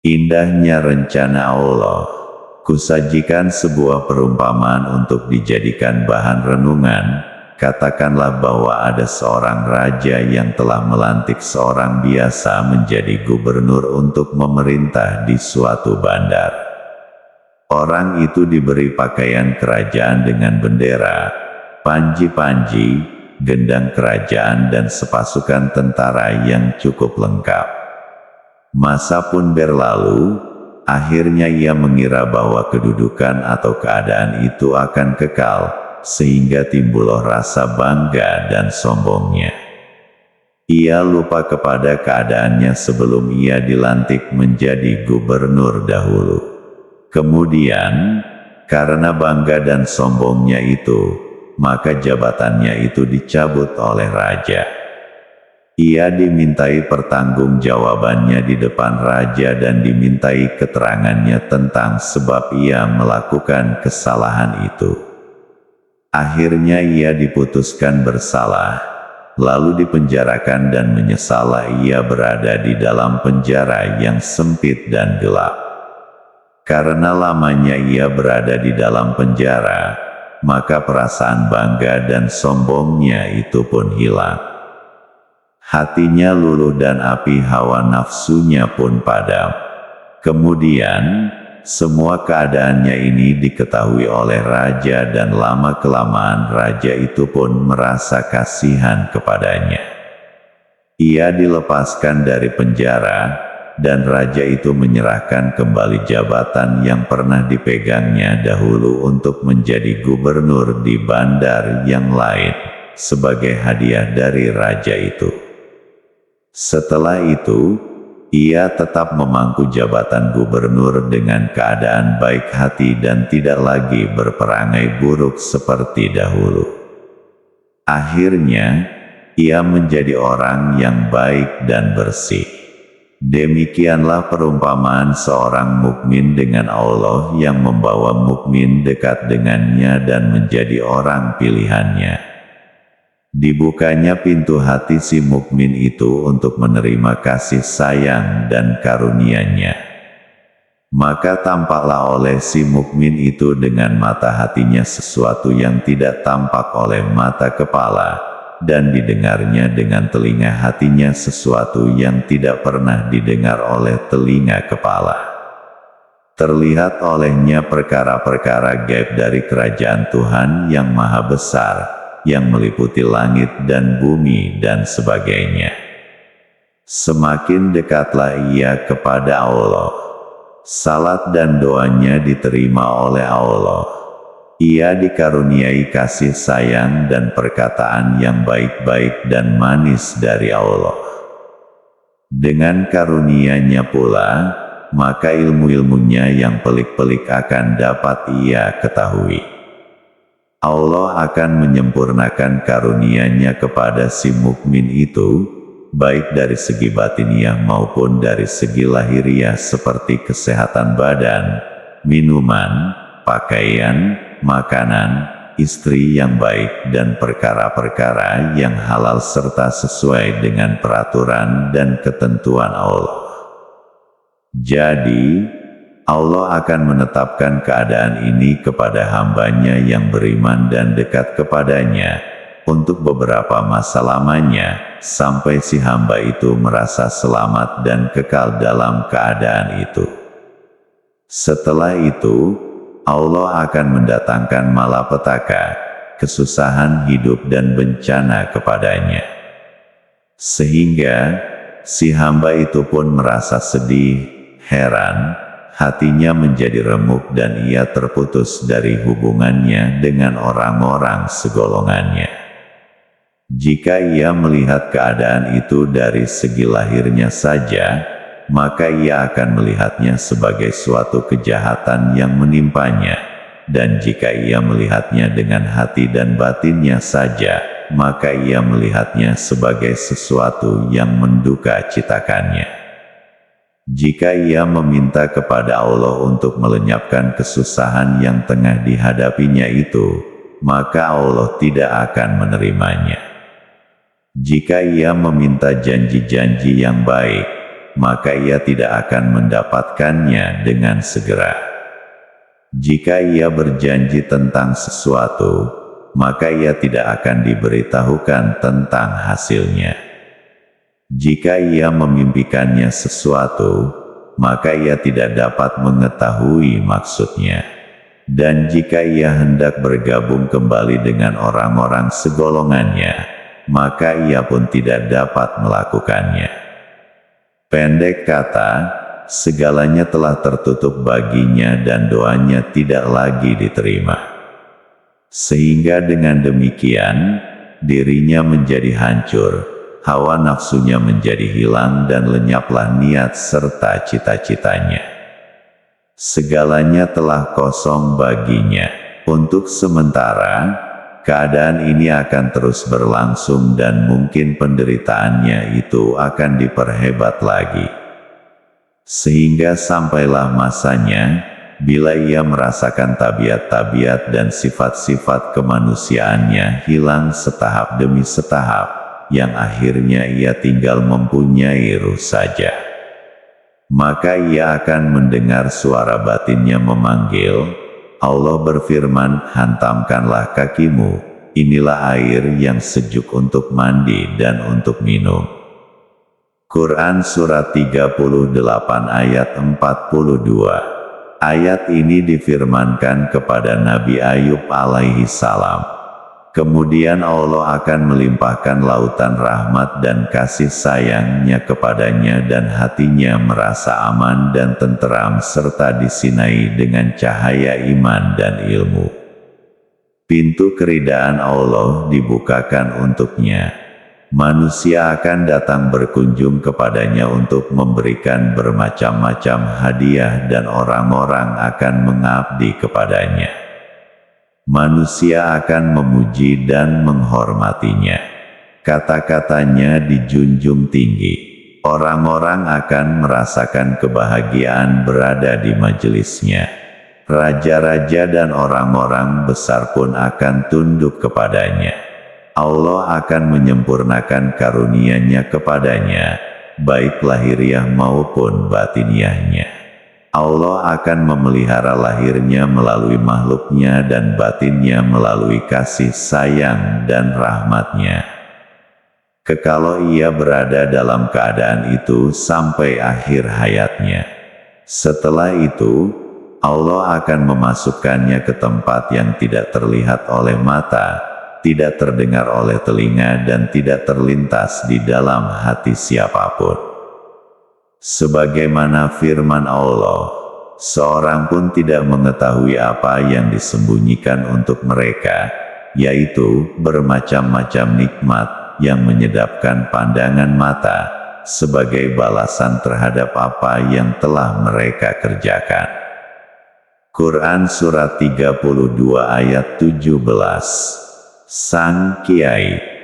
Indahnya rencana Allah. Kusajikan sebuah perumpamaan untuk dijadikan bahan renungan. Katakanlah bahwa ada seorang raja yang telah melantik seorang biasa menjadi gubernur untuk memerintah di suatu bandar. Orang itu diberi pakaian kerajaan dengan bendera, panji-panji, gendang kerajaan dan sepasukan tentara yang cukup lengkap. Masa pun berlalu, akhirnya ia mengira bahwa kedudukan atau keadaan itu akan kekal, sehingga timbullah rasa bangga dan sombongnya. Ia lupa kepada keadaannya sebelum ia dilantik menjadi gubernur dahulu. Kemudian, karena bangga dan sombongnya itu, maka jabatannya itu dicabut oleh raja. Ia dimintai pertanggungjawabannya di depan raja dan dimintai keterangannya tentang sebab ia melakukan kesalahan itu. Akhirnya ia diputuskan bersalah, lalu dipenjarakan dan menyesal ia berada di dalam penjara yang sempit dan gelap. Karena lamanya ia berada di dalam penjara, maka perasaan bangga dan sombongnya itu pun hilang. Hatinya luluh dan api hawa nafsunya pun padam. Kemudian, semua keadaannya ini diketahui oleh raja dan lama-kelamaan raja itu pun merasa kasihan kepadanya. Ia dilepaskan dari penjara, dan raja itu menyerahkan kembali jabatan yang pernah dipegangnya dahulu untuk menjadi gubernur di bandar yang lain, sebagai hadiah dari raja itu. Setelah itu, ia tetap memangku jabatan gubernur dengan keadaan baik hati dan tidak lagi berperangai buruk seperti dahulu. Akhirnya, ia menjadi orang yang baik dan bersih. Demikianlah perumpamaan seorang mukmin dengan Allah yang membawa mukmin dekat dengannya dan menjadi orang pilihannya. Dibukanya pintu hati si mukmin itu untuk menerima kasih sayang dan karunia-Nya. Maka tampaklah oleh si mukmin itu dengan mata hatinya sesuatu yang tidak tampak oleh mata kepala, dan didengarnya dengan telinga hatinya sesuatu yang tidak pernah didengar oleh telinga kepala. Terlihat olehnya perkara-perkara gaib dari kerajaan Tuhan yang maha besar, yang meliputi langit dan bumi dan sebagainya. Semakin dekatlah ia kepada Allah. Salat dan doanya diterima oleh Allah. Ia dikaruniai kasih sayang dan perkataan yang baik-baik dan manis dari Allah. Dengan karunia-Nya pula, maka ilmu-ilmunya yang pelik-pelik akan dapat ia ketahui. Allah akan menyempurnakan karunia-Nya kepada si mukmin itu, baik dari segi batiniah maupun dari segi lahiriah seperti kesehatan badan, minuman, pakaian, makanan, istri yang baik dan perkara-perkara yang halal serta sesuai dengan peraturan dan ketentuan Allah. Jadi, Allah akan menetapkan keadaan ini kepada hamba-Nya yang beriman dan dekat kepadanya, untuk beberapa masa lamanya, sampai si hamba itu merasa selamat dan kekal dalam keadaan itu. Setelah itu, Allah akan mendatangkan malapetaka, kesusahan hidup dan bencana kepadanya. Sehingga, si hamba itu pun merasa sedih, heran, hatinya menjadi remuk dan ia terputus dari hubungannya dengan orang-orang segolongannya. Jika ia melihat keadaan itu dari segi lahirnya saja, maka ia akan melihatnya sebagai suatu kejahatan yang menimpanya, dan jika ia melihatnya dengan hati dan batinnya saja, maka ia melihatnya sebagai sesuatu yang menduka citakannya. Jika ia meminta kepada Allah untuk melenyapkan kesusahan yang tengah dihadapinya itu, maka Allah tidak akan menerimanya. Jika ia meminta janji-janji yang baik, maka ia tidak akan mendapatkannya dengan segera. Jika ia berjanji tentang sesuatu, maka ia tidak akan diberitahukan tentang hasilnya. Jika ia memimpikannya sesuatu, maka ia tidak dapat mengetahui maksudnya. Dan jika ia hendak bergabung kembali dengan orang-orang segolongannya, maka ia pun tidak dapat melakukannya. Pendek kata, segalanya telah tertutup baginya dan doanya tidak lagi diterima. Sehingga dengan demikian, dirinya menjadi hancur, hawa nafsunya menjadi hilang dan lenyaplah niat serta cita-citanya. Segalanya telah kosong baginya. Untuk sementara, keadaan ini akan terus berlangsung dan mungkin penderitaannya itu akan diperhebat lagi. Sehingga sampailah masanya, bila ia merasakan tabiat-tabiat dan sifat-sifat kemanusiaannya hilang setahap demi setahap, yang akhirnya ia tinggal mempunyai ruh saja. Maka ia akan mendengar suara batinnya memanggil. Allah berfirman, hantamkanlah kakimu, inilah air yang sejuk untuk mandi dan untuk minum. Quran Surat 38 ayat 42. Ayat ini difirmankan kepada Nabi Ayub alaihi salam. Kemudian Allah akan melimpahkan lautan rahmat dan kasih sayangnya kepadanya dan hatinya merasa aman dan tenteram serta disinai dengan cahaya iman dan ilmu. Pintu keridaan Allah dibukakan untuknya. Manusia akan datang berkunjung kepadanya untuk memberikan bermacam-macam hadiah dan orang-orang akan mengabdi kepadanya. Manusia akan memuji dan menghormatinya. Kata-katanya dijunjung tinggi. Orang-orang akan merasakan kebahagiaan berada di majelisnya. Raja-raja dan orang-orang besar pun akan tunduk kepadanya. Allah akan menyempurnakan karunia-Nya kepadanya, baik lahiriah maupun batiniahnya. Allah akan memelihara lahirnya melalui makhluknya dan batinnya melalui kasih sayang dan rahmatnya. Kekalau ia berada dalam keadaan itu sampai akhir hayatnya. Setelah itu, Allah akan memasukkannya ke tempat yang tidak terlihat oleh mata, tidak terdengar oleh telinga dan tidak terlintas di dalam hati siapapun. Sebagaimana firman Allah, seorang pun tidak mengetahui apa yang disembunyikan untuk mereka, yaitu bermacam-macam nikmat yang menyedapkan pandangan mata, sebagai balasan terhadap apa yang telah mereka kerjakan. Quran Surat 32 ayat 17. Sang Kiai